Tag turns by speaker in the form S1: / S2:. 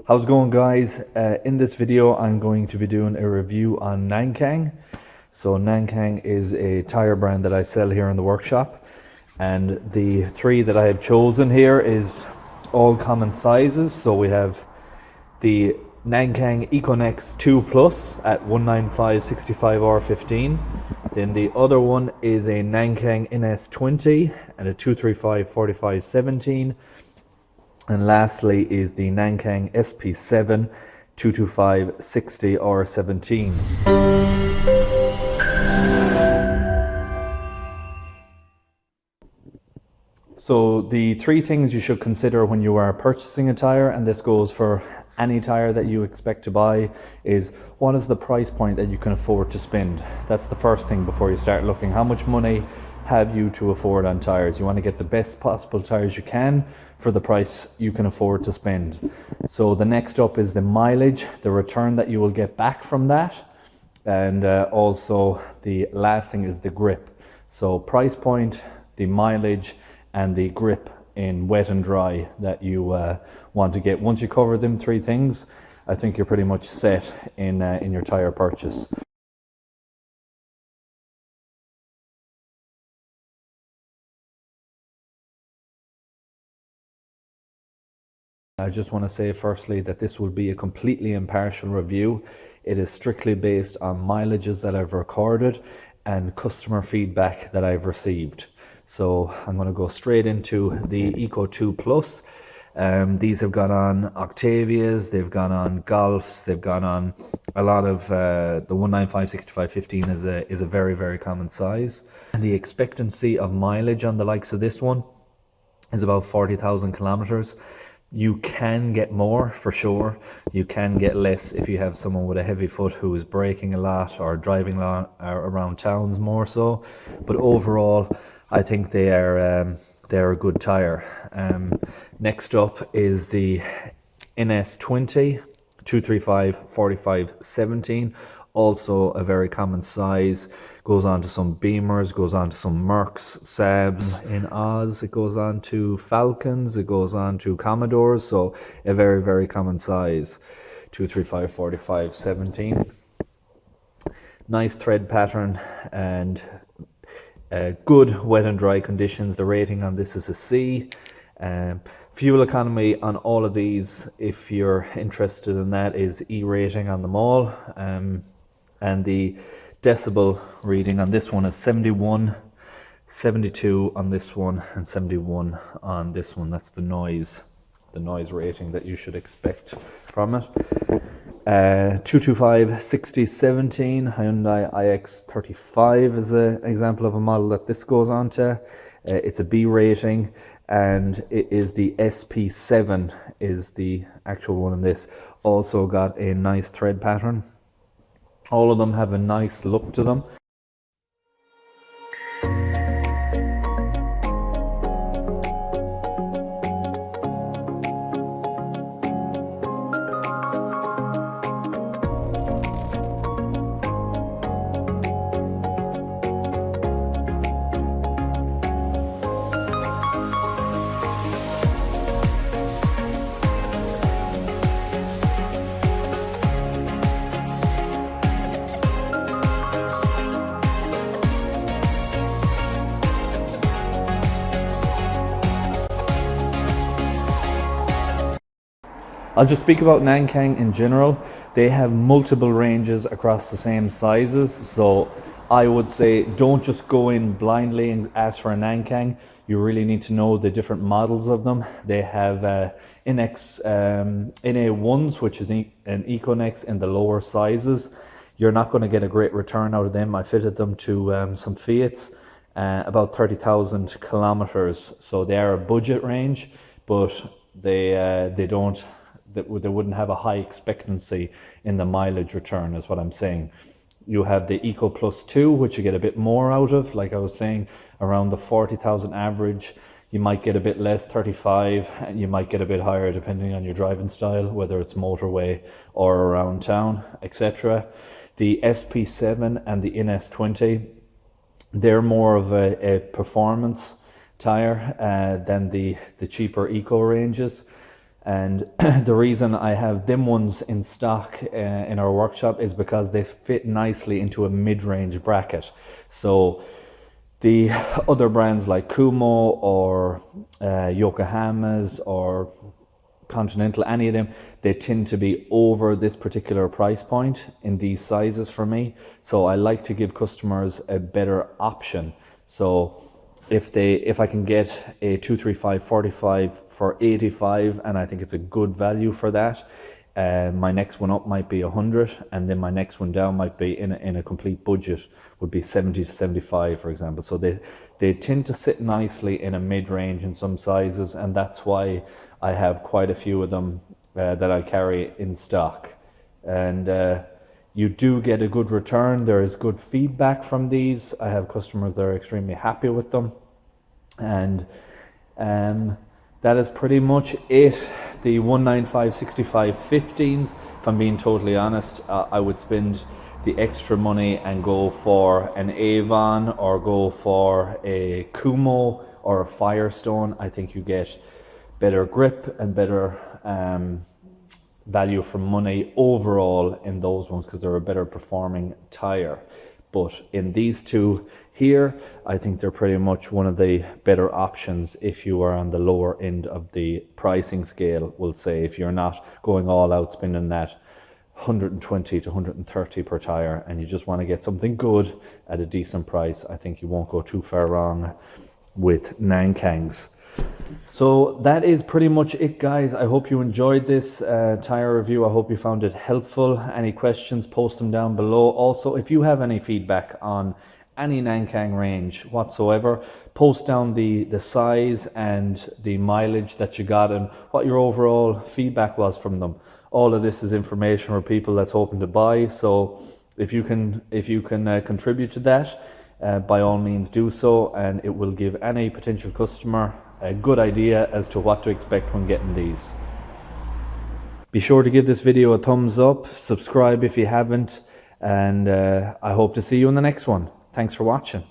S1: How's it going, guys? In this video I'm going to be doing a review on Nankang. So Nankang is a tire brand that I sell here in the workshop, and the three that I have chosen here is all common sizes. So we have the Nankang Econex 2 Plus at 195/65R15. Then the other one is a Nankang NS-20 at a 235/45/17. And lastly is the Nankang SP-7 225/60R17. So the three things you should consider when you are purchasing a tire, and this goes for any tire that you expect to buy, is what is the price point that you can afford to spend. That's the first thing before you start looking. How much money have you to afford on tires? You want to get the best possible tires you can for the price you can afford to spend. So the next up is the mileage, the return that you will get back from that, and also the last thing is the grip. So price point, the mileage, and the grip in wet and dry that you want to get. Once you cover them three things, I think you're pretty much set in your tire purchase. I just want to say firstly that this will be a completely impartial review. It is strictly based on mileages that I've recorded and customer feedback that I've received. So I'm going to go straight into the Eco 2 Plus. These have gone on Octavias, they've gone on Golfs, they've gone on a lot of the 195/65/15 is a very, very common size. And the expectancy of mileage on the likes of this one is about 40,000 kilometers. You can get more for sure. You can get less if you have someone with a heavy foot who is braking a lot or driving around towns more so. But overall, I think they're a good tire. Next up is the NS-20 235/45/17, also a very common size. Goes on to some Beamers, goes on to some Mercs, Saabs in Oz, it goes on to Falcons, it goes on to Commodores, so a very, very common size. 235/45/17. Nice thread pattern and good wet and dry conditions. The rating on this is a C. Fuel economy on all of these, if you're interested in that, is E rating on them all. And the decibel reading on this one is 71, 72 on this one, and 71 on this one. That's the noise rating that you should expect from it. 225/60/17 Hyundai iX35 is an example of a model that this goes on to. It's a B rating, and it is the SP-7 is the actual one in this. Also got a nice thread pattern. All of them have a nice look to them. I'll just speak about Nankang in general. They have multiple ranges across the same sizes, so I would say don't just go in blindly and ask for a Nankang. You really need to know the different models of them. They have NA1s, which is an Econex in the lower sizes. You're not going to get a great return out of them. I fitted them to some Fiats, about 30,000 kilometers, so they are a budget range, but they wouldn't have a high expectancy in the mileage return, is what I'm saying. You have the Eco Plus 2, which you get a bit more out of, like I was saying, around the 40,000 average. You might get a bit less, 35, and you might get a bit higher depending on your driving style, whether it's motorway or around town, etc. The SP-7 and the NS-20, they're more of a performance tire than the cheaper eco ranges. And the reason I have them ones in stock in our workshop is because they fit nicely into a mid-range bracket. So the other brands like Kumo or Yokohama's or Continental, any of them, they tend to be over this particular price point in these sizes for me. So I like to give customers a better option. So if I can get a 235 45 for 85, and I think it's a good value for that, my next one up might be 100, and then my next one down might be in a complete budget would be 70 to 75, for example. So they tend to sit nicely in a mid-range in some sizes, and that's why I have quite a few of them that I carry in stock. And you do get a good return. There is good feedback from these. I have customers that are extremely happy with them. And that is pretty much it. The 195 65 15s, if I'm being totally honest, I would spend the extra money and go for an Avon or go for a Kumo or a Firestone. I think you get better grip and better value for money overall in those ones because they're a better performing tire. But in these two here, I think they're pretty much one of the better options if you are on the lower end of the pricing scale, we'll say. If you're not going all out spending that 120 to 130 per tire and you just want to get something good at a decent price, I think you won't go too far wrong with Nankangs. So that is pretty much it, guys. I hope you enjoyed this tire review. I hope you found it helpful. Any questions, post them down below. Also, if you have any feedback on any Nankang range whatsoever, post down the size and the mileage that you got and what your overall feedback was from them. All of this is information for people that's hoping to buy. So if you can contribute to that, by all means do so, and it will give any potential customer a good idea as to what to expect when getting these. Be sure to give this video a thumbs up, subscribe if you haven't, and I hope to see you in the next one. Thanks for watching.